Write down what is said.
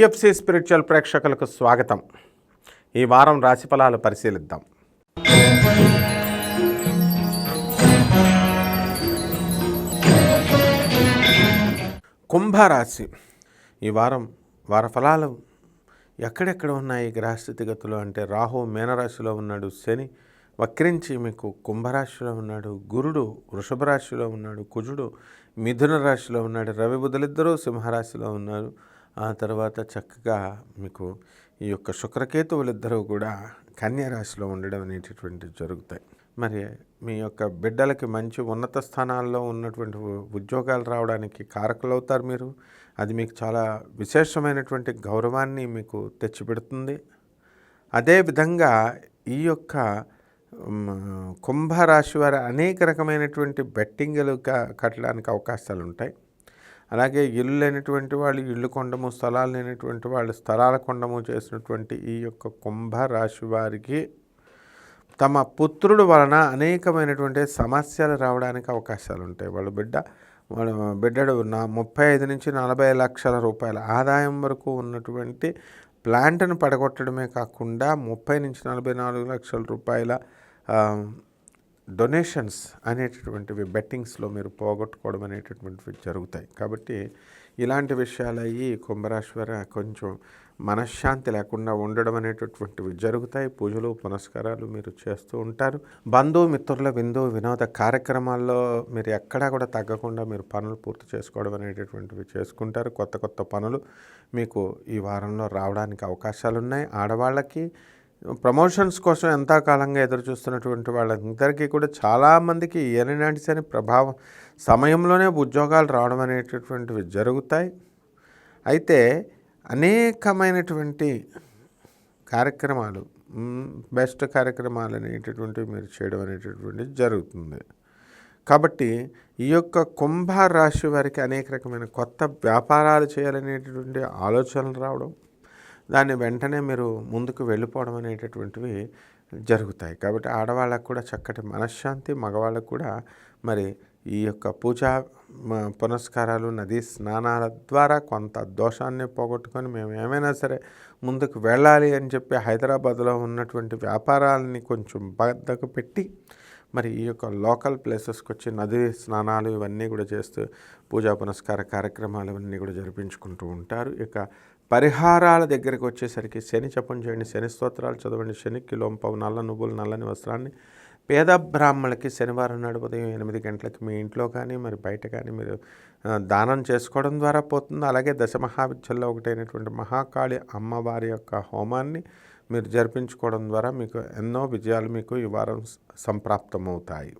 PFC spiritual ప్రేక్షకులకు స్వాగతం. ఈ వారం రాశిఫలాలు పరిశీలిద్దాం. కుంభరాశి ఈ వార ఫలాలు ఎక్కడెక్కడ ఉన్నాయి గ్రహస్థితిగతులు అంటే రాహు మీనరాశిలో ఉన్నాడు, శని వక్రించి మీకు కుంభరాశిలో ఉన్నాడు, గురుడు వృషభ రాశిలో ఉన్నాడు, కుజుడు మిథున రాశిలో ఉన్నాడు, రవి బుధులిద్దరూ సింహరాశిలో ఉన్నారు. ఆ తర్వాత చక్కగా మీకు ఈ యొక్క శుక్రకేతువులిద్దరూ కూడా కన్యా రాశిలో ఉండడం అనేటటువంటి జరుగుతాయి. మరి మీ యొక్క బిడ్డలకి మంచి ఉన్నత స్థానాల్లో ఉన్నటువంటి ఉద్యోగాలు రావడానికి కారకులవుతారు మీరు. అది మీకు చాలా విశేషమైనటువంటి గౌరవాన్ని మీకు తెచ్చిపెడుతుంది. అదేవిధంగా ఈ యొక్క కుంభరాశి వారు అనేక రకమైనటువంటి బెట్టింగ్లు కట్టడానికి అవకాశాలు ఉంటాయి. అలాగే ఇల్లు లేనటువంటి వాళ్ళు ఇల్లు కొండము, స్థలాలు లేనటువంటి వాళ్ళు స్థలాల కొండము చేసినటువంటి ఈ యొక్క కుంభరాశి వారికి తమ పుత్రుడు వలన అనేకమైనటువంటి సమస్యలు రావడానికి అవకాశాలు ఉంటాయి. వాళ్ళ బిడ్డడు 35 నుంచి 40 లక్షల రూపాయల ఆదాయం వరకు ఉన్నటువంటి ప్లాంట్ను పడగొట్టడమే కాకుండా 30 నుంచి 44 లక్షల రూపాయల డొనేషన్స్ అనేటటువంటివి బెట్టింగ్స్లో మీరు పోగొట్టుకోవడం అనేటటువంటివి జరుగుతాయి. కాబట్టి ఇలాంటి విషయాలు అయ్యి కుంభరాశి వారు కొంచెం మనశ్శాంతి లేకుండా ఉండడం అనేటటువంటివి జరుగుతాయి. పూజలు పునస్కారాలు మీరు చేస్తూ ఉంటారు. బంధుమిత్రుల వినోద కార్యక్రమాల్లో మీరు ఎక్కడా కూడా తగ్గకుండా మీరు పనులు పూర్తి చేసుకోవడం అనేటటువంటివి చేసుకుంటారు. కొత్త పనులు మీకు ఈ వారంలో రావడానికి అవకాశాలు ఉన్నాయి. ఆడవాళ్ళకి ప్రమోషన్స్ కోసం ఎంతకాలంగా ఎదురు చూస్తున్నటువంటి వాళ్ళందరికీ కూడా చాలామందికి ఏలినాటి శని ప్రభావం సమయంలోనే ఉద్యోగాలు రావడం అనేటటువంటివి జరుగుతాయి. అయితే అనేకమైనటువంటి కార్యక్రమాలు, బెస్ట్ కార్యక్రమాలు అనేటటువంటివి మీరు చేయడం అనేటటువంటిది జరుగుతుంది. కాబట్టి ఈ యొక్క కుంభరాశి వారికి అనేక రకమైన కొత్త వ్యాపారాలు చేయాలనేటటువంటి ఆలోచనలు రావడం, దాన్ని వెంటనే మీరు ముందుకు వెళ్ళిపోవడం అనేటటువంటివి జరుగుతాయి. కాబట్టి ఆడవాళ్ళకు కూడా చక్కటి మనశ్శాంతి, మగవాళ్ళకు కూడా మరి ఈ యొక్క పూజా పునస్కారాలు, నదీ స్నానాల ద్వారా కొంత దోషాన్ని పోగొట్టుకొని మేము ఏమైనా సరే ముందుకు వెళ్ళాలి అని చెప్పి హైదరాబాద్లో ఉన్నటువంటి వ్యాపారాలని కొంచెం బద్దకు పెట్టి మరి ఈ యొక్క లోకల్ ప్లేసెస్కి వచ్చి నదీ స్నానాలు ఇవన్నీ కూడా చేస్తూ పూజా పునస్కార కార్యక్రమాలు ఇవన్నీ కూడా జరిపించుకుంటూ ఉంటారు. ఇక పరిహారాల దగ్గరికి వచ్చేసరికి శని జపం చేయండి, శని స్తోత్రాలు చదవండి, శనికి లోంపవు నల్ల నువ్వులు నల్లని వస్త్రాన్ని పేద బ్రాహ్మణులకి శనివారం నాడు ఉదయం 8 గంటలకి మీ ఇంట్లో కానీ మరి బయట కానీ మీరు దానం చేసుకోవడం ద్వారా పోతుంది. అలాగే దశమహావిద్యల్లో ఒకటైనటువంటి మహాకాళి అమ్మవారి యొక్క హోమాన్ని మీరు జరిపించుకోవడం ద్వారా మీకు ఎన్నో విజయాలు మీకు ఈ వారం సంప్రాప్తమవుతాయి.